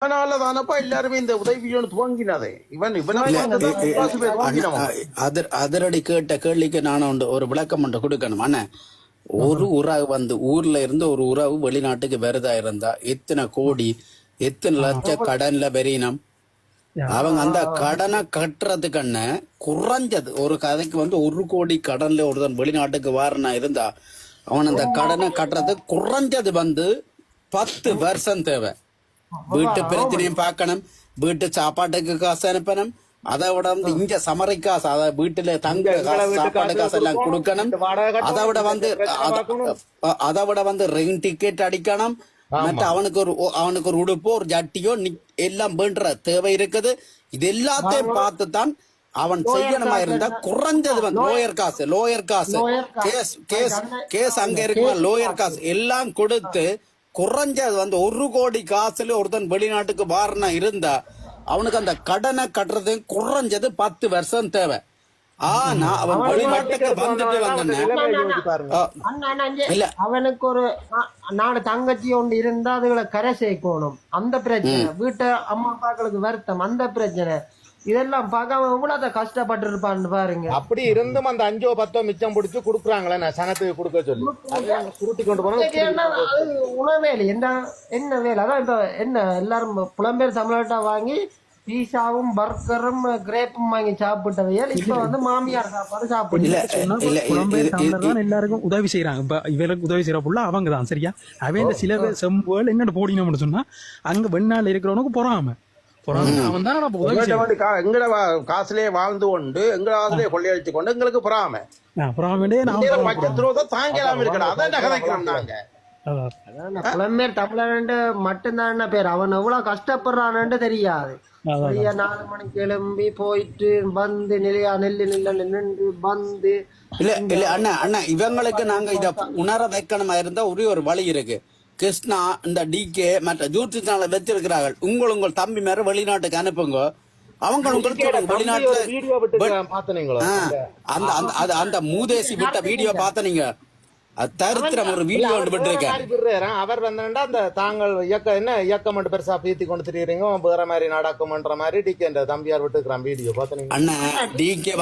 அதனாலதானப்பா எல்லாருமே இந்த உதவியோடு துவங்கினதே. அதிரடி கேட்ட கேள்விக்கு நானும் ஒரு விளக்கம் ஒன்று கொடுக்கணும். அண்ணா, ஒரு உறவு ஊர்ல இருந்து ஒரு உறவு வெளிநாட்டுக்கு வருதா இருந்தா எத்தனை கோடி எத்தனை லட்சம் கடன்ல வெறினம். அவங்க அந்த கடனை கட்டுறதுக்குன்னு குறைஞ்சது ஒரு கதைக்கு 1 கோடி கடன்ல ஒருத்தன் வெளிநாட்டுக்கு வாரனா இருந்தா அவன் அந்த கடனை கட்டுறது குறைஞ்சது 10 வருஷம் தேவை. வீட்டு பிரச்சனையும் பார்க்கணும், வீட்டு சாப்பாட்டுக்கு காசு அனுப்பணும், அதை விட இங்க சமரை காசு, அதாவது வீட்டுல தங்க சாப்பாடு காசு எல்லாம் கொடுக்கணும், அதை விட ரெயின் டிக்கெட் அடிக்கணும், மற்ற அவனுக்கு ஒரு உடுப்போ ஒரு ஜட்டியோ எல்லாம் வேண்ட தேவை இருக்குது. இது எல்லாத்தையும் பார்த்துதான் அவன் செய்யணுமா இருந்தா குறைஞ்சது லோயர் காசு கேஸ் அங்க இருக்குமா லோயர் காசு எல்லாம் கொடுத்து குறைஞ்சது 1 கோடி காசுல ஒருத்தன் வெளிநாட்டுக்கு வாரனா இருந்தா அவனுக்கு அந்த கடனை கட்டுறது குறைஞ்சது 10 வருஷம் தேவை. ஆனா அவன் வெளிநாட்டுக்கு வந்துட்டு இல்ல அவனுக்கு ஒரு நாடு தங்கச்சி ஒன்று இருந்தா அதுகளை கரை சேர்க்கணும், அந்த பிரச்சனை, வீட்டை அம்மா அப்பாக்களுக்கு வருத்தம், அந்த பிரச்சனை, இதெல்லாம் பார்க்காம எவ்வளவு கஷ்டப்பட்டு இருப்பான்னு பாருங்க. அப்படி இருந்தும் அந்த 5 10 மிச்சம் பிடிச்சு குடுக்குறாங்களே சனத்துக்கு கொடுக்க சொல்லி சுருட்டி கொண்டு போனா உணவே என்ன வேலை. அதான் இப்ப என்ன எல்லாரும் புலம்பெயர் தமிழ்நாட்டா வாங்கி பீஸாவும் பர்கரும் கிரேப்பும் வாங்கி சாப்பிட்டவையால் இப்ப மாமியார் சாப்பாடு சாப்பிட்டு எல்லாருக்கும் உதவி செய்யறாங்க. இப்ப இவருக்கு உதவி செய்யற புள்ள அவங்க தான் சரியா. அவன் சில செம்புகள் என்னோட போடினோம்னு சொன்னா அங்க வெண்ணால இருக்கிறவனுக்கு பொறாம எங்கட காசுலயே வாழ்ந்து கொண்டு எங்களாலே கொள்ளையடிச்சு கொண்டு எங்களுக்கு பொறாம தாங்கலாம் இருக்கணும். அதான் கதைக்கிறோம் நாங்க. புலம்பெயர் தமிழன் மட்டும்தான் பேர். அவன் எவ்வளவு கஷ்டப்படுறான்னு தெரியாது. 4 மணிக்கு எழும்பி போயிட்டு வந்து நின்று வந்து இல்ல அண்ணா இவங்களுக்கு நாங்க இத உணர வைக்கணுமா இருந்தா ஒரே ஒரு வழி இருக்கு. கிருஷ்ணா இந்த டிகே மற்ற யூடியூப் சேனல் வச்சிருக்கிறார்கள். உங்கள் தம்பி மேல வெளிநாட்டுக்கு அனுப்புங்க. அவங்க அந்த மூதேசி விட்ட வீடியோ பார்த்தனீங்க. தரித்திரம் ஒரு வீடியோ அவர் வந்தா அந்த தாங்கள் இயக்கம் மட்டும் பெருசா பீத்தி கொண்டு திரியுறீங்க வேற மாதிரி நாடாக்கும்ன்ற மாதிரி டிகே தம்பியார் விட்டுக்கிறான் வீடியோ பார்த்தனீங்க. அண்ணா டிகே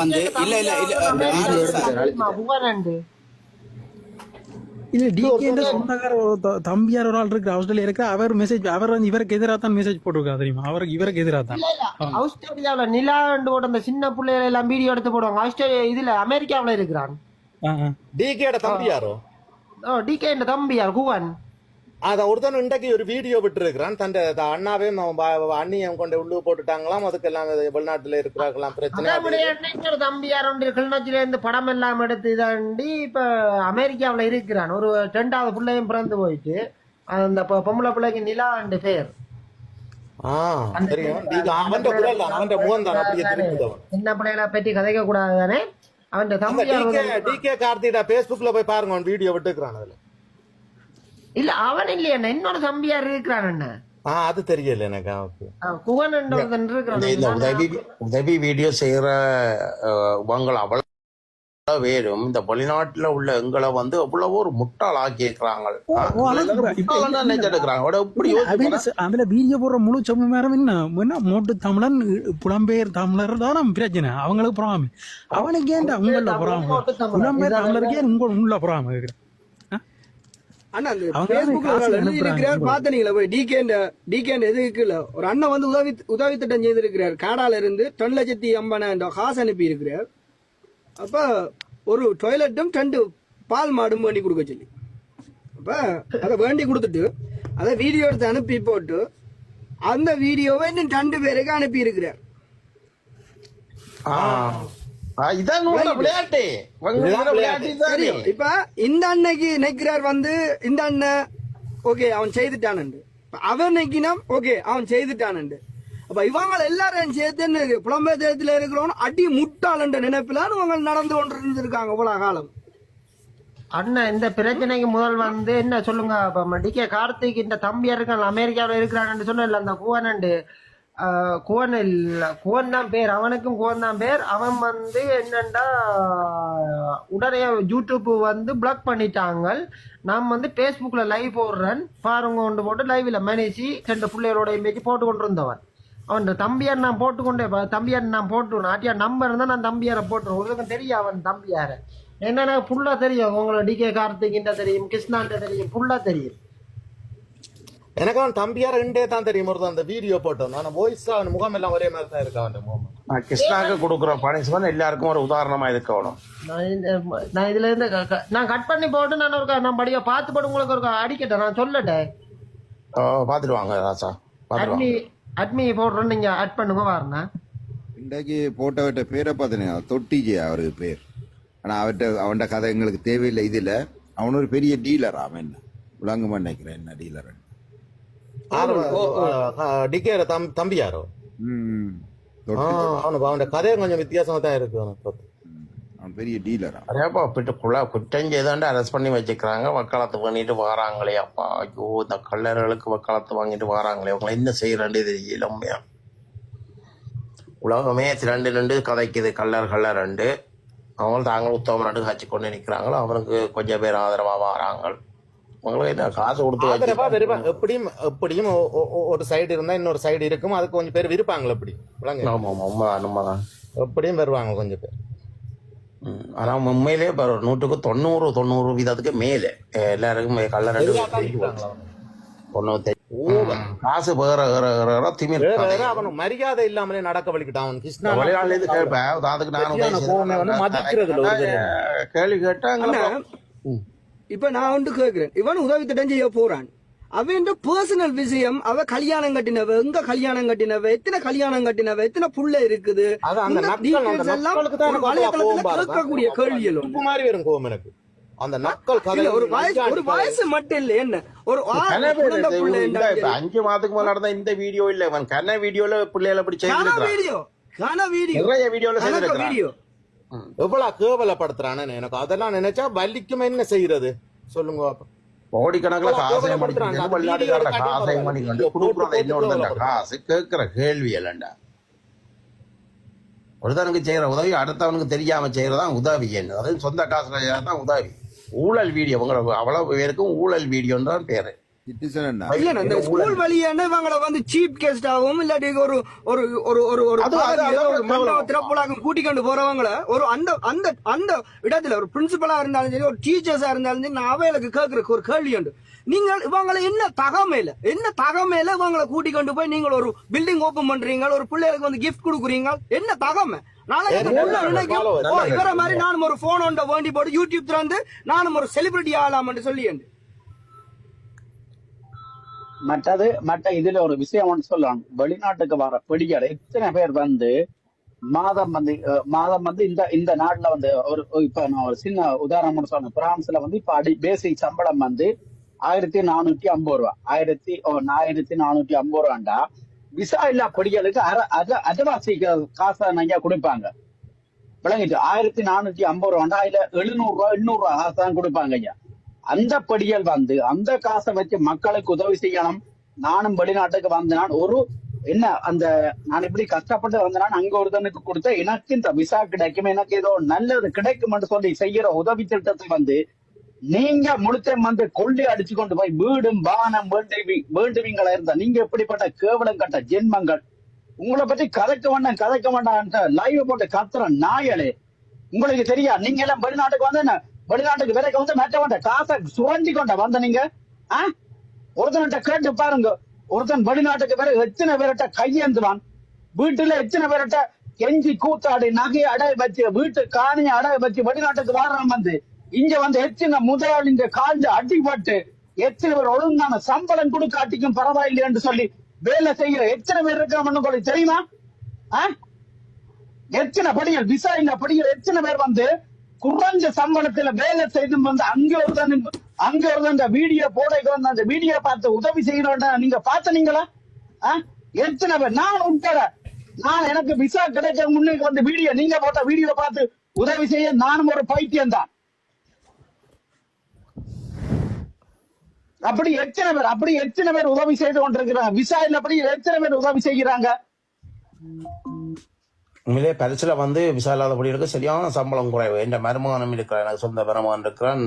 தம்பியார் ஒரு ஆள் இருக்கு ஆஸ்திரேலியா இருக்கு. அவர் மெசேஜ் இவருக்கு எதிராக தான் மெசேஜ் போட்டிருக்காரு தெரியுமா. இவருக்கு எதிராக தான் ஆஸ்திரேலியாவில நிலாண்டு அந்த சின்ன பிள்ளைகள் எல்லாம் வீடியோ எடுத்து போடுவாங்க. ஆஸ்திரேலியா இதுல அமெரிக்காவில இருக்கிறான் டிகேட தம்பியாரோ டிகே தம்பியார் குவன். அத ஒருத்தன் இன்றைக்கு ஒரு வீடியோ விட்டு இருக்கிறான். தன் அண்ணாவே அண்ணியம் கொண்டு உள்ளு போட்டுட்டாங்களாம். அதுக்கெல்லாம் வெளிநாட்டுல இருக்கிறாங்களாம் பிரச்சனை. தம்பியார் கிளிநொச்சியில இருந்து படம் எல்லாம் எடுத்து இதாண்டி இப்ப அமெரிக்காவில இருக்கிறான். ஒரு 2வது பிள்ளையும் பிறந்து போயிட்டு அந்த பொம்பளை பிள்ளைக்கு நிலா அண்டு பேர். சின்ன பிள்ளைகளை பற்றி கதைக்க கூடாது தானே. அவன் டிகே கார்த்திகா பேஸ்புக்ல போய் பாருங்க வீடியோ விட்டுக்கிறான். அதுல இல்ல அவன் இல்லையா இன்னொரு தம்பியார் இருக்கிறான். அது தெரியல எனக்கு. உதவி வீடியோ செய்யற அவ்வளவு வேறும் இந்த வெளிநாட்டுல உள்ள எங்களை எவ்வளவோ ஒரு முட்டாள் ஆக்கி இருக்கிறாங்க. அதுல வீடியோ போடுற முழு சொம்மேரம் என்ன மோட்டு தமிழன் புலம்பெயர் தமிழர் தான் பிரச்சனை. அவங்களுக்கு பொறாம. அவனுக்கு ஏன்டா உங்கள பொறாம? புலம்பெயர் தமிழருக்கே உள்ள பொறாம இருக்கிறேன். ஒரு அண்ணன் உதவி திட்டம் செய்திருக்கிறார். காடால இருந்து 2,50,000 காசு அனுப்பி இருக்கிறார். அப்ப ஒரு டாய்லெட்டும் 2 பால் மாடும் வேண்டி கொடுக்க சொல்லி அப்ப அதை வேண்டி கொடுத்துட்டு அதை வீடியோ எடுத்து அனுப்பி போட்டு அந்த வீடியோவை இன்னும் 2 பேருக்கு அனுப்பி இருக்கிறார். இப்ப இந்த அன்னைக்கு நினைக்கிறார் இந்த அண்ணன் ஓகே அவன் செய்துட்டானு, அவன் நினைக்கினா ஓகே அவன் செய்துட்டானு. அப்ப இவங்க எல்லாரும் சேர்த்து புலம்பெயர் தேசத்துல இருக்கிறவங்க அடி முட்டாளன்ற நினைப்பிலான்னு இவங்க நடந்து கொண்டு இருந்திருக்காங்க இவ்வளவு காலம். அண்ணன் இந்த பிரச்சனைக்கு முதல் என்ன சொல்லுங்க. டிகே கார்த்திக் இந்த தம்பியா இருக்கான் அமெரிக்காவில இருக்கிறான்னு சொன்ன அந்த குவனண்டு குவன் தான் பேர், அவனுக்கும் குவன் தான் பேர். அவன் வந்து என்னண்டா உடனே யூடியூப் வந்து பிளாக் பண்ணிட்டாங்க. நான் வந்து ஃபேஸ்புக்ல லைவ் போடுறேன் பாருங்க கொண்டு போட்டு லைவ்ல மேனேஜி 2 பிள்ளைகளோட இமேஜ் போட்டு கொண்டு இருந்தவன். அவன் தம்பியார் நான் போட்டுக்கொண்டே தம்பியார் நான் போட்டுருவேன். ஆட்டியா நம்பர் இருந்தா நான் தம்பியாரை போட்டுருவேன். உங்களுக்கு தெரியும் அவன் தம்பியார என்னன்னா ஃபுல்லா தெரியும். உங்களை டிகே கார்த்திகிட்ட தெரியும், கிருஷ்ணான்ட்ட தெரியும், ஃபுல்லா தெரியும். எனக்கு அவன் தம்பியார ரெண்டே தான் தெரியும். ஒரு அந்த வீடியோ போட்டோம். ஆனா வாய்ஸ் அவன் முகம் எல்லாம் ஒரே மாதிரி தான் இருக்கு. அவன் முகம் கிருஷ்ணாக்கு கொடுக்குற பனிஷ்மெண்ட் எல்லாருக்கும் ஒரு உதாரணமா இருக்கணும். நான் இதுல இருந்து நான் கட் பண்ணி போட்டு நான் ஒரு நான் படிக்க பார்த்து போட்டு உங்களுக்கு ஒரு அடிக்கட்டேன். நான் சொல்லட்டேன், பாத்துடுவாங்க ராசா, அட்மி போடுறோம், நீங்க அட் பண்ணுங்க வாருண்ணா. இன்றைக்கு போட்டவற்ற பேரை பார்த்தீங்கன்னா தொட்டிஜி அவருக்கு பேர். ஆனா அவன்கிட்ட கதை எங்களுக்கு தேவையில்லை. இதுல அவன் ஒரு பெரிய டீலர். அவன் என்ன விளங்குமா நினைக்கிறேன், என்ன டீலர் டிகேர தம்பியாரோ? அவனோட கதையை கொஞ்சம் வித்தியாசமா தான் இருக்கு. அவன் பெரிய டீலரா? அதேப்பா குற்றம் செய்தாண்டு அரெஸ்ட் பண்ணி வச்சுக்கிறாங்க. வக்காலத்து பண்ணிட்டு வராங்களே. அப்பா ஐயோ, இந்த கல்லர்களுக்கு வக்காலத்து வாங்கிட்டு வராங்களே, அவங்களை என்ன செய்யறாண்டு தெரியல. உண்மையா உலகமே 2 கதைக்குது. கல்லர் 2 அவங்க தாங்கள் உத்தம நடு காட்சி கொண்டு நிற்கிறாங்களோ அவனுக்கு கொஞ்சம் பேர் ஆதரவா வராங்க. உங்களுக்கு என்ன காசு கொடுத்து எப்படியும் ஒரு சைடு இருந்தா இன்னொரு சைடு இருக்கும். அதுக்கு கொஞ்சம் பேர் விருப்பாங்களா? எப்படி உண்மைதான், எப்படியும் வருவாங்க கொஞ்சம் பேர். ஆனா உண்மையிலே 100% மேலே எல்லாருக்கும் கல்லர் 90 காசு திமிர். அவன் மரியாதை இல்லாமலே நடக்க வலிக்கிட்டான். அவன் கிருஷ்ணா கேள்வி கேட்டாங்க. இப்ப நான் வந்து கேக்குறேன், இவன் உதவி திட்டம் செய்ய போறான். அவன் பர்சனல் விஷயம். அவ கல்யாணம் கட்டினவ, எங்க கல்யாணம் கட்டினவ, எத்தனை கல்யாணம் கட்டினவ, எத்தனை புள்ள இருக்குது, கேட்கக்கூடிய கேள்விகள் மாதிரி வரும் கோவம் எனக்கு. அந்த நக்கல் கதை ஒரு வயசு மட்டும் இல்ல, என்ன ஒரு 5 மாதத்துக்கு முன்னாடி நடந்த இந்த வீடியோ இல்ல, இவன் கண்ண வீடியோல பிள்ளைகளை அப்படி வீடியோ எவ்வளவு கேவலப்படுத்துறானு எனக்கு அதெல்லாம் நினைச்சா வலிக்கும். என்ன செய்யறது சொல்லுங்க. கோடிக்கணக்கில் காசு கேட்கிற கேள்வி இல்லண்டா. ஒருத்தனுக்கு செய்யற உதவி அடுத்தவனுக்கு தெரியாம செய்யறதான் உதவி. என்ன அது சொந்த காசுல தான் உதவி. ஊழல் வீடியோ அவ்வளவு பேருக்கும் ஊழல் வீடியோன்னு தான் பேரு. ஸ்கூல் வழியான இவங்களை வந்து சீப் கெஸ்டாவும் இல்லாட்டி ஒரு ஒரு ஒரு ஒரு ஒரு கூட்டிக்கொண்டு போறவங்கள ஒரு அந்த இடத்துல ஒரு பிரின்சிபலா இருந்தாலும் சரி, ஒரு டீச்சர்ஸா இருந்தாலும் சரி, நான் அவைகளுக்கு கேட்கறதுக்கு ஒரு கேள்வி உண்டு. நீங்கள் இவங்களை என்ன தகமையில இவங்களை கூட்டிக்கொண்டு போய் நீங்கள் ஒரு பில்டிங் ஓபன் பண்றீங்க, ஒரு பிள்ளைகளுக்கு வந்து கிஃப்ட் கொடுக்குறீங்க, என்ன தகமை? இவர மாதிரி நானும் ஒரு போன் ஒன்றை வேண்டி போட்டு யூடியூப் திறந்து நானும் ஒரு செலிபிரிட்டி ஆகலாம் சொல்லி. மற்ற இதுல ஒரு விஷயம் ஒன்று சொல்லலாம். வெளிநாட்டுக்கு வர பிடிக்கிற எத்தனை பேர் வந்து மாதம் வந்து இந்த நாட்டுல வந்து இப்ப நான் ஒரு சின்ன உதாரணம் சொல்றேன். பிரான்ஸ்ல வந்து இப்ப பேசிக் சம்பளம் வந்து 1450 ரூபா. 1450 ரூபாண்டா விசா இல்லா படிகளுக்கு அரைவாசி காசை ஐயா கொடுப்பாங்க. விளங்கிட்டு 1450 ரூபாண்டா அதுல 700 ரூபா 800 ரூபா காசு தான் கொடுப்பாங்க ஐயா. அந்த படிகள் வந்து அந்த காசை வச்சு மக்களுக்கு உதவி செய்யணும். நானும் வெளிநாட்டுக்கு வந்தேன், ஒரு என்ன நான் இப்படி கஷ்டப்பட்டு வந்தேன், அங்க ஒருத்தனுக்கு கொடுத்த எனக்கு இந்த விசா கிடைக்கும், எனக்கு ஏதோ நல்லது கிடைக்கும் சொல்லி செய்யற உதவி திட்டத்தை வந்து நீங்க முழுத்த வந்து கொள்ளி அடிச்சு கொண்டு போய் வீடும் வானம் வேண்டுவீங்களா இருந்தா நீங்க எப்படிப்பட்ட கேவலம் கட்ட ஜென்மங்கள். உங்களை பத்தி கதைக்க வேண்டாம் லைவ் போட்டு கத்துற நாயலே. உங்களுக்கு தெரியா? நீங்க எல்லாம் வெளிநாட்டுக்கு வந்து வெளிநாட்டுக்கு விலைக்கு வந்து மற்றவன் காசை சுரண்டி கொண்ட வந்த நீங்க ஒருத்தன்கிட்ட கேட்டு பாருங்க. ஒருத்தன் வெளிநாட்டுக்கு பிறகு எத்தனை பேர்கிட்ட கையேந்துவான், வீட்டுல எத்தனை பேர்கிட்ட கெஞ்சி கூத்தாடி நகையை அடைய வச்சு வீட்டு காணியை அடைய வச்சு வெளிநாட்டுக்கு வாரம் வந்து இங்க வந்து எத்தனை முதலாளிங்க காஞ்சு அடிபட்டு எத்தனை பேர் ஒழுங்கான சம்பளம் கொடுக்காட்டிக்கும் பரவாயில்லை என்று சொல்லி வேலை செய்யற எத்தனை பேர் இருக்காமன்னு உங்களுக்கு தெரியுமா? எத்தனை படிகள் விசா இல்ல படிகள் எத்தனை பேர் வந்து குறைஞ்ச சம்பளத்துல வேலை செய்து வந்து அங்க ஒரு வீடியோ போட அந்த வீடியோ பார்த்து உதவி செய்யறோம். நீங்க பாத்தீங்களா? எத்தனை பேர்? நான் உட்பட எனக்கு விசா கிடைக்க முன்னுக்கு வந்து வீடியோ நீங்க போட்ட வீடியோ பார்த்து உதவி செய்ய நானும் ஒரு பைத்தியம் தான். அப்படி எத்தனை பேர் உதவி செய்து கொண்டிருக்கிறாங்க. விசா இல்ல படி எத்தனை பேர் உதவி செய்கிறாங்க. உண்மையிலே பரிசுல வந்து விசா இல்லாதபடி இருக்கு, சரியான சம்பளம் குறைவு. என் மருமகனும் இருக்கிறான், எனக்கு சொந்த மருமகன் இருக்கிறான்.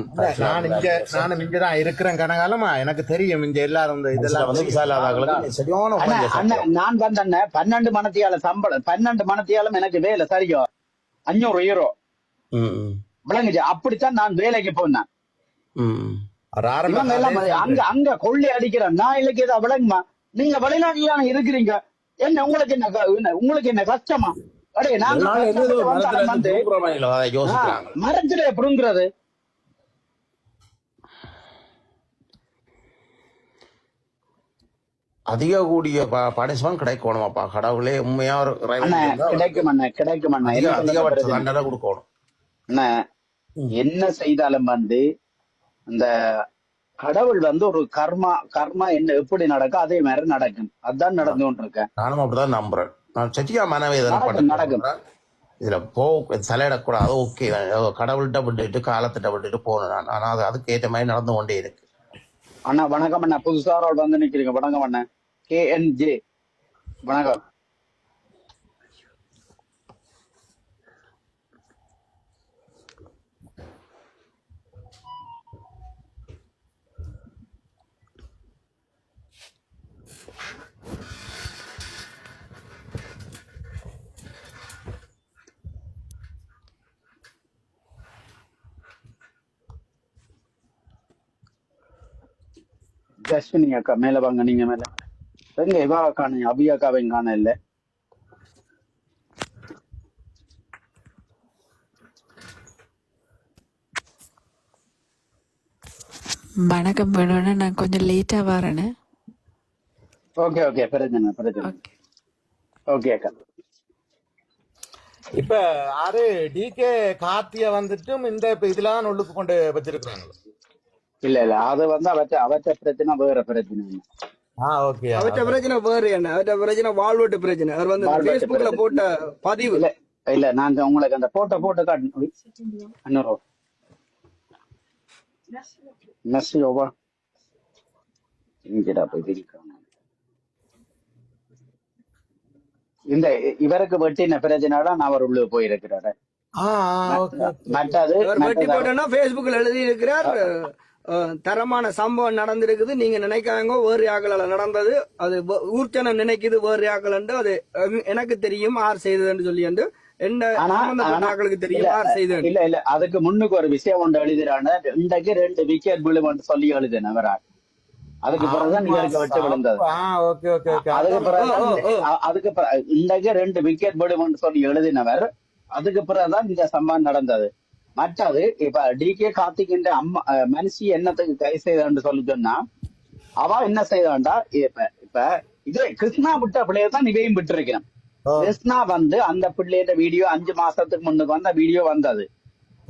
நானும் இங்கதான் இருக்கிறேன் கனகாலமா, எனக்கு தெரியும் இங்க எல்லாரும் இந்த இதெல்லாம் வந்து விசா இல்லாதவர்களுக்கு சரியான உபத்திய சம்பளம். நான் வந்தேன் 12 மணத்தியால சம்பளம், 12 மணத்தியாலும் எனக்கு வேலை சரியோ 500 யூரோ விளங்குச்சு. அப்படித்தான் நான் வேலைக்கு போனேன். அங்க கொள்ளை அடிக்கிறேன் நான், இல்லைக்கு ஏதா விளங்குமா? நீங்க வெளிநாட்டுல இருக்கிறீங்க, என்ன உங்களுக்கு என்ன கஷ்டமா? அடே நாங்க மரத்துல புடுங்குறது. அதிக கூடிய பனிஷ்மெண்ட் கிடைக்கணுமாப்பா, கடவுளே உண்மையா ஒரு கிடைக்கும் அதிகபட்ச தண்டனை கொடுக்கணும். என்ன செய்தாலும் வந்து இந்த கடவுள் வந்து ஒரு கர்மா என்ன எப்படி நடக்கும் அதே மாதிரி நடக்கும். அதான் நடந்து கொண்டு இருக்கேன். நானும் அப்படிதான் நம்புறேன். நான் சத்தியா மனவேதனை நடக்கும். இதுல தலையிடக்கூடாது. ஓகே, கடவுள்கிட்ட விட்டுட்டு காலத்திட்ட விட்டுட்டு போகணும் நான். ஆனா அதுக்கு ஏற்ற மாதிரி நடந்து கொண்டே இருக்கு. அண்ணா வணக்கம் அண்ணா, புதுசா வந்து நிக்கிறீங்க. வணக்கம் அண்ணா, KNJ வணக்கம். ஜஸ்வினி அக்கா மேல வாங்க, நீங்க மேல எங்க இவா காண, அபியாக்காவை காண இல்ல. வணக்கம் வேணும்னா நான் கொஞ்சம் லேட்டா வரேன்னு. ஓகே பிரச்சனை. ஓகே அக்கா. இப்ப ஆறு டிகே கார்த்திய வந்துட்டும் இந்த இதெல்லாம் உள்ளுக்கு கொண்டு வச்சிருக்காங்க. இல்ல அது வந்து அவற்ற பிரச்சனை வேற பிரச்சனை. அவற்ற பிரச்சனை வேறு என்ன, அவற்ற பிரச்சனை வாழ்வெட்டு பிரச்சனை. அவர் வந்து Facebookல போட்ட பதிவு இல்ல நான் உங்களுக்கு அந்த போட்டோ காட்டணும். அண்ணூறு மெஸ்ஸியோவா இங்கடா போய் இருக்காங்க. இந்த இவருக்கு வெட்டின பிரச்சனையோட நான் அவர் உள்ள போயிருக்கிறாரு. வெட்டி போட்டோன்னா Facebookல எழுதி இருக்கிறார், தரமான சம்பவம் நடந்திருக்குது, நீங்க நினைக்காங்க வேறு யாக்களால நடந்தது, அது ஊர்ச்சனம் நினைக்குது வேறு யாக்கலண்டு, அது எனக்கு தெரியும் யார் செய்ததுன்னு சொல்லி தெரியும் யார் செய்தது. இல்ல அதுக்கு முன்னுக்கு ஒரு விஷயம் ஒன்று எழுதுறான, இன்றைக்கு 2 விக்கெட் விழுவன்னு சொல்லி எழுதுன விராட். அதுக்கு பிறகுதான் இவருக்கு வச்சு விழுந்தது. அதுக்கு பிறகு இன்றைக்கு 2 விக்கெட் விழுவன்னு சொல்லி எழுதினவர், அதுக்கு பிறகுதான் இந்த சம்பவம் நடந்தது. மற்றது இப்ப டிகே கார்த்திகின்ற அம்மா மனுஷி என்னத்துக்கு கை செய்தான்னு சொல்லி சொன்னா, அவ என்ன செய்தான்டா, இப்ப இது கிருஷ்ணா விட்ட பிள்ளைய தான் இவையும் விட்டு இருக்கிறேன். கிருஷ்ணா வந்து அந்த பிள்ளையோட வீடியோ 5 மாசத்துக்கு முன்னுக்கு வந்த வீடியோ வந்தது.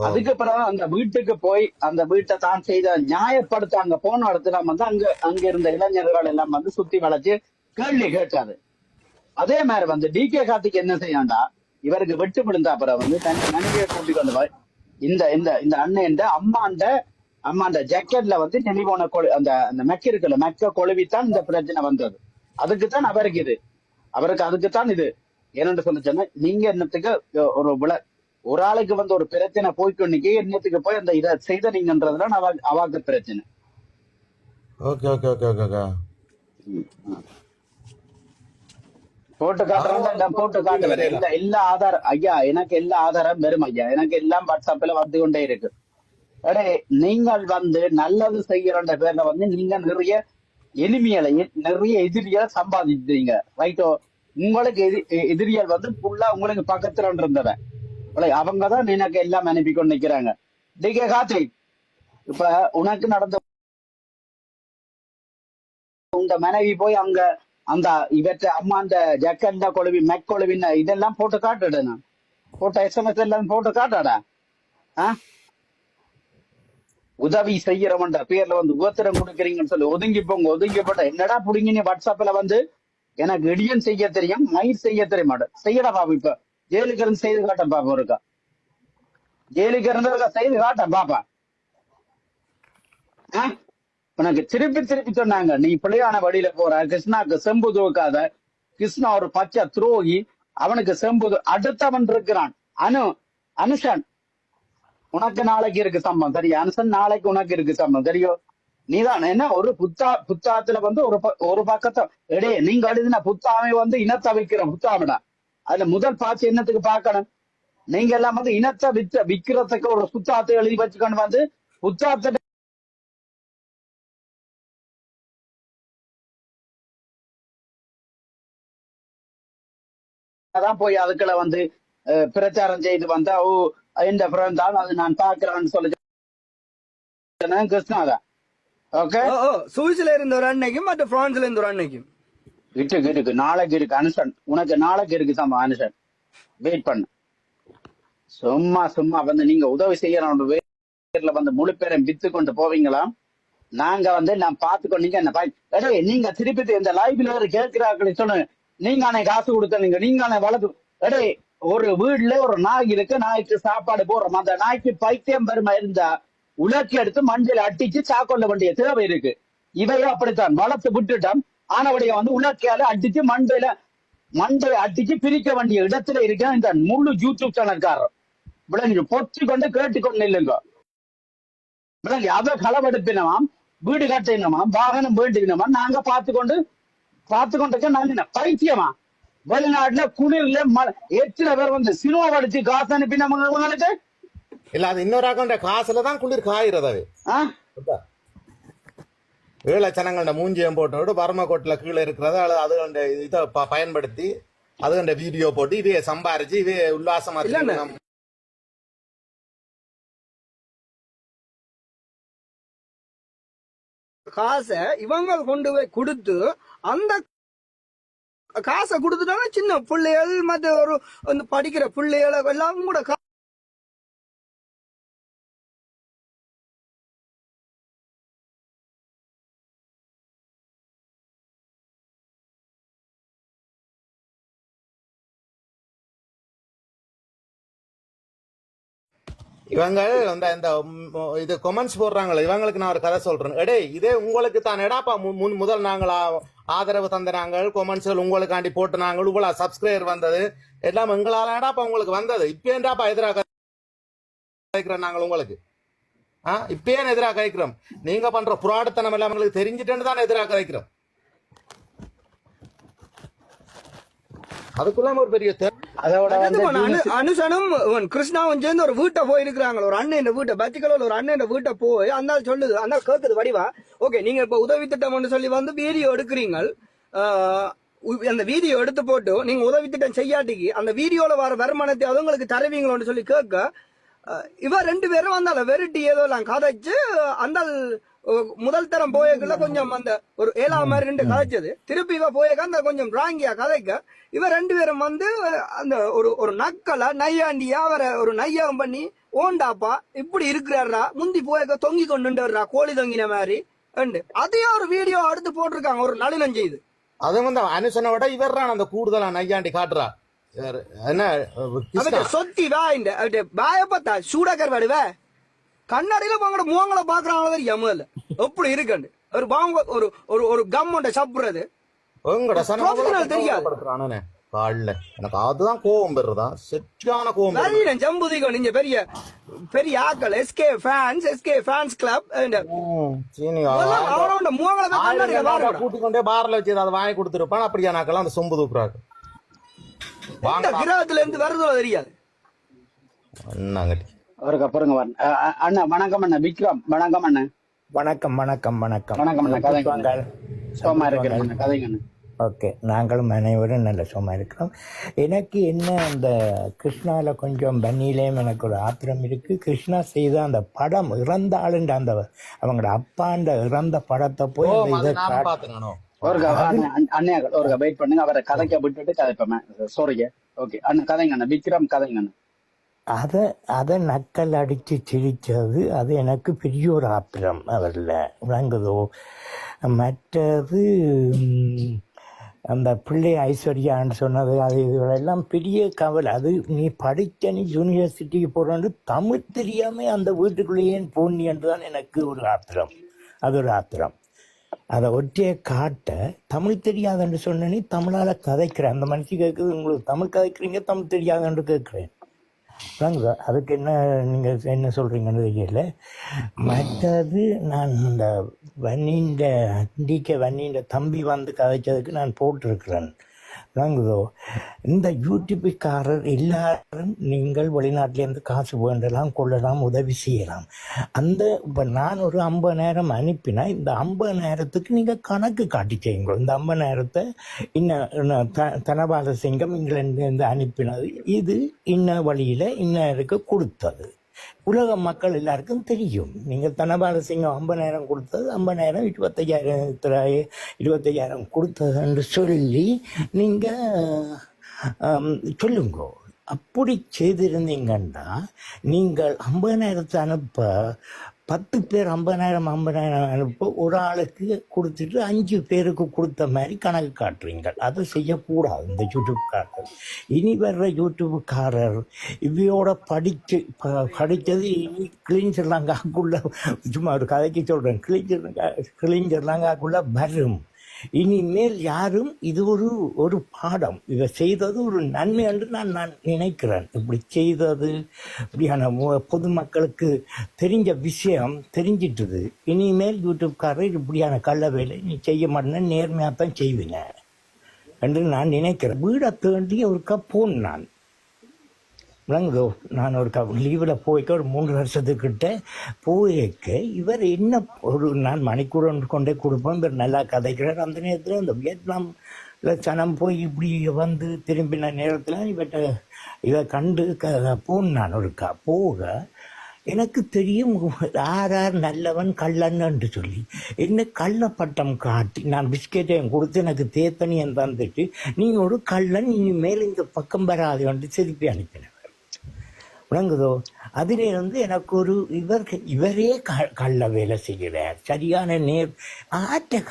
அதுக்கு பிறகு அந்த வீட்டுக்கு போய் அந்த வீட்டை தான் செய்த நியாயப்படுத்த அங்க போன இடத்துல வந்து அங்க இருந்த இளைஞர்கள் எல்லாம் வந்து சுத்தி வளைச்சு கேள்வி கேட்டாது. அதே மாதிரி வந்து டிகே கார்த்திக் என்ன செய்யாண்டா, இவருக்கு வெட்டு விழுந்தா அப்புறம் வந்து தன் மனைவியை கூட்டி கொண்டு போய் இந்த அண்ணன் அம்மாண்ட ஜாக்கெட்ல வந்து டெலிபோன அந்த மெக்க இருக்குல்ல, மெக்க கொழுவித்தான் இந்த பிரச்சனை வந்தது. அதுக்குத்தான் அவருக்கு அதுக்குத்தான் இது என்னன்னு சொல்ல சொன்னா, நீங்க என்னத்துக்கு ஒரு ஆளுக்கு வந்து ஒரு பிரச்சனை போய்க்கொன்னிக்கு என்னத்துக்கு போய் அந்த இதை செய்த நீங்கன்றதுல அவாக்கு பிரச்சனை. போட்டு காட்டுறேன் எல்லா ஆதாரம் ஐயா, எனக்கு எல்லா ஆதாரம் வரும் ஐயா, எனக்கு எல்லாம் வாட்ஸ்அப்ல வந்து கொண்டே இருக்கு. அடே நீங்கள் வந்து நல்லது செய்யற பேர்ல வந்து நீங்க நிறைய எளிமையலையும் நிறைய எதிரியால் சம்பாதிச்சிருங்க, ரைட்டோ? உங்களுக்கு எதிரியால் வந்து ஃபுல்லா உங்களுக்கு பக்கத்துல இருந்தவன் அவங்கதான் எனக்கு எல்லாம் அனுப்பி கொண்டு நிக்கிறாங்க. டிகே கார்த்திக், இப்ப உனக்கு நடந்த உங்க மனைவி போய் அங்க அந்த இவற்ற அம்மா அந்த ஜக்கண்ட கொழுவி மெக்கொழுவின் இதெல்லாம் போட்டு காட்டுட, நான் போட்ட SMS எல்லாம் போட்டு காட்டாடா. உதவி செய்யறவன்ற பேர்ல வந்து உபத்திரம் கொடுக்குறீங்கன்னு சொல்லி ஒதுங்கி போட்ட என்னடா புடிங்கினி வாட்ஸ்அப்ல வந்து எனக்கு இடியன் செய்ய தெரியும், மயிர் செய்ய தெரிய மாட்டேன், செய்யடா பாப்பா. இப்ப ஜெயிலுக்கு இருந்து செய்து காட்டேன் பாப்பா, இருக்கா ஜெயிலுக்கு இருந்து செய்து காட்டேன் பாப்பா. உனக்கு திருப்பி சொன்னாங்க, நீ பிள்ளையான வழியில போற, கிருஷ்ணாக்கு செம்பு தூக்காத, கிருஷ்ணா ஒரு பச்சை துரோகி, அவனுக்கு செம்புது. அடுத்தவன் இருக்கிறான் அனுஷன், உனக்கு நாளைக்கு இருக்கு சம்பவம் தெரியும். அனுஷன் நாளைக்கு உனக்கு இருக்கு சம்பவம் தெரியும். நீதான் என்ன ஒரு புத்தாத்துல வந்து ஒரு பக்கத்தை எடே நீங்க எழுதின புத்தாமை வந்து இனத்தை விக்கிற புத்தாமடா. அதுல முதல் பாச்சு என்னத்துக்கு பார்க்கணும்? நீங்க எல்லாம் வந்து இனத்தை விக்கிறதுக்கு ஒரு புத்தாத்தை எழுதி வச்சுக்கொண்டு வந்து புத்தாத்த தான் போய் அதுக்குள்ள வந்து பிரச்சாரம் செய்து வந்தா எந்த ஃப்ரெண்ட் தான் அது நான் பாக்குறேன்னு சொல்லி கிருஷ்ணாதான். ஓகே, சுவிஸ்ல இருந்த ஒரு அன்னைக்கும் மற்ற பிரான்ஸ்ல இருந்த ஒரு அன்னைக்கும் இருக்கு நாளைக்கு இருக்கு அனுஷன், உனக்கு நாளைக்கு இருக்கு சம்பவம் அனுஷன். வெயிட் பண்ணு. சும்மா வந்து நீங்க உதவி செய்யணும் பேர்ல வந்து முழு பேரை வித்து கொண்டு போவீங்களாம். நாங்க வந்து நான் பாத்துக்கொண்டீங்க என்ன நீங்க திருப்பி இந்த லைவ்ல கேட்கிறார்கள் சொல்லுங்க. நீங்க அன்னை காசு கொடுத்தீங்க, நீங்க அன்னை வளர்த்து ஒரு வீடுல ஒரு நாய் இருக்கு, நாய்க்கு சாப்பாடு போடுறோம். அந்த நாய்க்கு பைத்தியம் பெருமை இருந்தா உலக்கி எடுத்து மஞ்சள் அடிச்சு சாக்கொள்ள வேண்டிய தேவை இருக்கு. இவையும் அப்படித்தான் வளர்த்து விட்டுட்டான். ஆனவடைய வந்து உலக்கையால அடிச்சு மண்டை அடிச்சு பிரிக்க வேண்டிய இடத்துல இருக்க இந்த முழு யூடியூப் சேனல்காரர் விளங்கி பொச்சு கொண்டு கேட்டுக்கொண்டு இல்லைங்க. விளங்கி அதை களவெடுப்பினமாம், வீடு கட்டினமாம், வாகனம் வேண்டினமா, நாங்க பார்த்துக்கொண்டு நாங்க பைத்தியமா? வெளிநாட்டுல குளிர்ல எத்தனை பேர் வந்து சினிமா படிச்சு காசு அனுப்பினவங்களுக்கு இல்ல அது இன்னொரு அக்கௌண்ட காசுலதான் குளிர் காயிறது. ஏழச்சனங்கள மூஞ்சியம் போட்டு பரமக்கோட்டில கீழே இருக்கிறத அது இதை பயன்படுத்தி அது வீடியோ போட்டு இதைய சம்பாரிச்சு இதைய உல்லாசமா காசை இவங்க கொண்டு போய் கொடுத்து அந்த காசை கொடுத்துட்டாங்க. சின்ன பிள்ளைகள் மற்ற ஒரு படிக்கிற பிள்ளைகள் எல்லாம் கூட இவங்க இந்த இது கொமெண்ட்ஸ் போடுறாங்களே இவங்களுக்கு நான் ஒரு கதை சொல்றேன். எடே இதே உங்களுக்கு தான் எடாப்பா முதல் நாங்கள் ஆதரவு தந்த நாங்கள் கொமெண்ட்ஸ்கள் உங்களுக்காண்டி போட்டு நாங்கள் இவ்வளவு சப்ஸ்கிரைபர் வந்தது எல்லாம் எங்களால எடாப்பா உங்களுக்கு வந்தது. இப்ப ஏன்டாப்பா எதிராக கேட்கிறோம் நாங்கள் உங்களுக்கு? இப்ப ஏன் எதிராக கேட்கிறோம்? நீங்க பண்ற புராடத்தனம் எல்லாம் எங்களுக்கு தெரிஞ்சுட்டேன்னு தான் எதிராக கேட்கிறோம். அதுக்குள்ள ஒரு பெரிய அனுசனும் கிருஷ்ணாவும் சேர்ந்து ஒரு வீட்டை போயிருக்கிறாங்க. ஒரு அண்ணன் வீட்டை பச்சிக்கல ஒரு அண்ணன் வீட்டை போய் அந்த சொல்லுது, அந்த கேட்குது வடிவா. ஓகே, நீங்க இப்ப உதவி திட்டம் சொல்லி வந்து வீடியோ எடுக்கிறீங்க. அந்த வீடியோ எடுத்து போட்டு நீங்க உதவி திட்டம் செய்யாட்டிக்கு அந்த வீடியோல வர வருமானத்தை அவங்களுக்கு தருவீங்களோன்னு சொல்லி கேட்க இவ ரெண்டு பேரும் வந்தால வெரைட்டி ஏதோ எல்லாம் கதைச்சு அந்த முதல் தரம் போயக்குள்ள கொஞ்சம் அந்த ஒரு 7ஆம் மாதிரி ரெண்டு கதைச்சது. திருப்பி இவ போயக்க அந்த கொஞ்சம் ராங்கியா கதைக்க இவ ரெண்டு பேரும் வந்து அந்த ஒரு நக்கலை நையாண்டியா அவரை ஒரு நையாகம் பண்ணி ஓண்டாப்பா இப்படி இருக்கிறாரா முந்தி போயக்க தொங்கி கொண்டு வர்றா கோழி தொங்கின மாதிரி அதையே ஒரு வீடியோ எடுத்து போட்டிருக்காங்க. ஒரு நளினம் செய்து அது வந்து அனுசனை விட இவர்றான் அந்த கூடுதலா நையாண்டி காட்டுறா. என்ன சொத்தி வாய பார்த்தா சூடாக்கர் வாடுவ கண்ணாடியில உங்களோட முகங்களை பாக்குறாங்க எமல எப்படி இருக்கு ஒரு பாங்க ஒரு கம்மண்ட சாப்பிடுறது தெரியாது. காலில் எனக்கு அதுதான் கோவம் பெறுறதா செட்டான கோவம். ஜம்புதிகோ நீங்க பெரிய பெரிய ஆக்கள் எஸ்கே ஃபேன்ஸ் கிளப் அவரோட முகங்களை கூட்டிக்கொண்டே பார்ல வச்சு அதை வாங்கி கொடுத்துருப்பான். அப்படியா நாக்கெல்லாம் அந்த சொம்பு தூக்குறாங்க. கிரகத்துல இருந்து வருதோ தெரியாது. அவருக்கு அப்புறம் அண்ணா வணக்கம் அண்ணா விக்ரம். வணக்கம் அண்ணா. வணக்கம் வணக்கம் வணக்கம் வணக்கம் அண்ணா. கதைங்க சோமா இருக்கிறேன் கதைங்க அண்ணா. ஓகே, நாங்களும் அனைவரும் நல்ல சும்மா இருக்கிறோம். எனக்கு என்ன அந்த கிருஷ்ணாவில் கொஞ்சம் பன்னியிலேயும் எனக்கு ஒரு ஆத்திரம் இருக்குது. கிருஷ்ணா செய்த அந்த படம் இறந்த ஆளுன்ற அந்த அவங்களோட அப்பாண்ட இறந்த படத்தை போய் இதை ஒரு வெயிட் பண்ணுங்க, அவரை கதைக்க விட்டுட்டு கதைப்பேன். சாரிங்க. ஓகே அண்ணா கதைங்க அண்ணா. விக்ரம் கதைங்க அண்ணா. அதை நக்கல் அடித்து சிரித்தது அது எனக்கு பெரிய ஒரு ஆத்திரம் அவரில் விளங்குதோ. மற்றது அந்த பிள்ளை ஐஸ்வர்யான்னு சொன்னது அது இதுகளெல்லாம் பெரிய கவலை. அது நீ படித்த நீ யூனிவர்சிட்டிக்கு போகிறோன்னு தமிழ் தெரியாமல் அந்த வீட்டுக்குள்ளேயே போனி என்று தான் எனக்கு ஒரு ஆத்திரம். அது ஒரு ஆத்திரம். அதை ஒற்றையை காட்ட தமிழ் தெரியாதுன்னு சொன்னேனே தமிழால் கதைக்கிறேன். அந்த மனுஷி கேட்குது, உங்களுக்கு தமிழ் கதைக்கிறீங்க, தமிழ் தெரியாதுன்னு கேட்குறேன். அதுக்கு என்ன நீங்கள் என்ன சொல்கிறீங்கன்னு தெரியல. மற்றது நான் இந்த வன்னின்ற தம்பி வந்து கதைச்சதுக்கு நான் போட்டிருக்கிறேன். விளங்குதோ? இந்த யூடியூப்புக்காரர் எல்லாரும் நீங்கள் வெளிநாட்டிலேருந்து காசு வேண்டலாம், கொள்ளலாம், உதவி செய்யலாம். இப்போ நான் ஒரு 50,000 அனுப்பினா இந்த 50,000த்துக்கு நீங்கள் கணக்கு காட்டி செய்யுங்க. இந்த 50,000த்தை இன்னும் தனபால சிங்கம் இங்கிலாந்துலேருந்து அனுப்பினது, இது இன்ன வழியில் இன்னருக்கு கொடுத்தது. உலக மக்கள் எல்லாருக்கும் தெரியும். நீங்கள் தனபால சிங்கம் 50,000 கொடுத்தது, 50,000 25,000 கொடுத்ததுன்னு சொல்லி நீங்கள் சொல்லுங்க. அப்படி செய்திருந்தீங்கன்னா நீங்கள் 50,000 அனுப்ப 10 பேர் 50,000 அனுப்ப ஒரு ஆளுக்கு கொடுத்துட்டு 5 பேருக்கு கொடுத்த மாதிரி கணக்கு காட்டுறீங்க. அதை செய்யக்கூடாது இந்த யூடியூப்காரர். இனி வர்ற யூடியூப்காரர் இவையோட படித்தது இனி கிளீஞ்சர்லாங்காக்குள்ள, சும்மா ஒரு கதைக்கு சொல்கிறேன், கிளீஞ்சர்லாங்காக்குள்ள வரும். இனிமேல் யாரும் இது ஒரு பாடம், இதை செய்தது ஒரு நன்மை என்று நான் நினைக்கிறேன். இப்படி செய்தது இப்படியான பொதுமக்களுக்கு தெரிஞ்ச விஷயம் தெரிஞ்சிட்டுது. இனிமேல் யூடியூப்காரர் இப்படியான கள்ள வேலை நீ செய்ய மாட்டேன்னு நேர்மையாக தான் செய்வீங்க என்று நான் நினைக்கிறேன். வீடை தேண்டி ஒருக்கா போன் நான் விளங்குதோ, நான் ஒரு லீவில் போய்க்க ஒரு 3 வருஷத்துக்கிட்ட போயிருக்க, இவர் என்ன நான் மணிக்கூட கொண்டே கொடுப்பேன், இவர் நல்லா கதைக்கிறார். அந்த நேரத்தில் இந்த வியட்நாமில் சனம் போய் இப்படி வந்து திரும்பின நேரத்தில் இதை கண்டு நான் ஒருக்கா போக எனக்கு தெரியும் யார் நல்லவன் கள்ளன்னு சொல்லி என்ன கள்ளப்பட்டம் காட்டி நான் பிஸ்கெட்டையும் கொடுத்து எனக்கு தேத்தனியும் தந்துட்டு நீங்கள் ஒரு கள்ளன், இனிமேல் இந்த பக்கம் வராது வந்து திருப்பி அனுப்பினேன். விளங்குதோ? அதிலே எனக்கு இவரே கள்ள வேலை செய்கிறார். சரியான ஆற்ற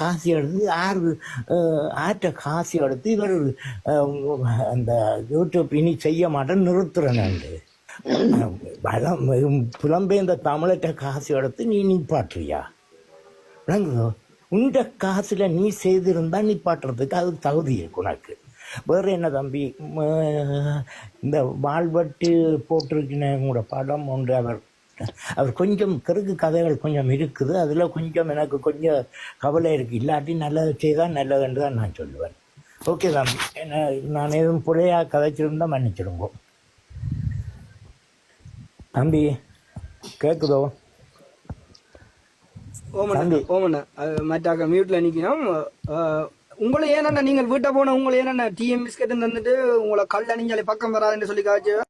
காசு எடுத்து இவர் அந்த யூடியூப் இனி செய்ய மாட்டேன் நிறுத்துறேன்னு புலம்பெயர்ந்த தமிழற்ற காசு எடுத்து நீ நிப்பாட்டுறியா? விளங்குதோ? உண்ட காசுல நீ செய்திருந்தா நிப்பாட்டுறதுக்கு அது தகுதி இருக்கு உனக்கு. வேறு என்ன தம்பி, இந்த வாழ்வட்டு போட்டிருக்கின உங்களோட படம் ஒன்று, அவர் கொஞ்சம் கருக்கு கதைகள் கொஞ்சம் இருக்குது, அதில் கொஞ்சம் எனக்கு கொஞ்சம் கவலை இருக்குது. இல்லாட்டி நல்லது செய்தால் நல்லதுன்னு தான் நான் சொல்லுவேன். ஓகே தம்பி, நான் எதுவும் பிள்ளையாக கதைச்சிருந்தா மன்னிச்சிடுங்கோ தம்பி. கேட்குதோ ஓமண்ணா? மற்றாக்க மியூட்ல நிற்கணும். உங்களை ஏன்னா நீங்கள் வீட்டை போன உங்களை ஏன்னா டிஎம் பிஸ்கெட் தந்துட்டு உங்களை கல்ல நீங்களே பக்கம் வராதுன்னு சொல்லி காய்ச்சி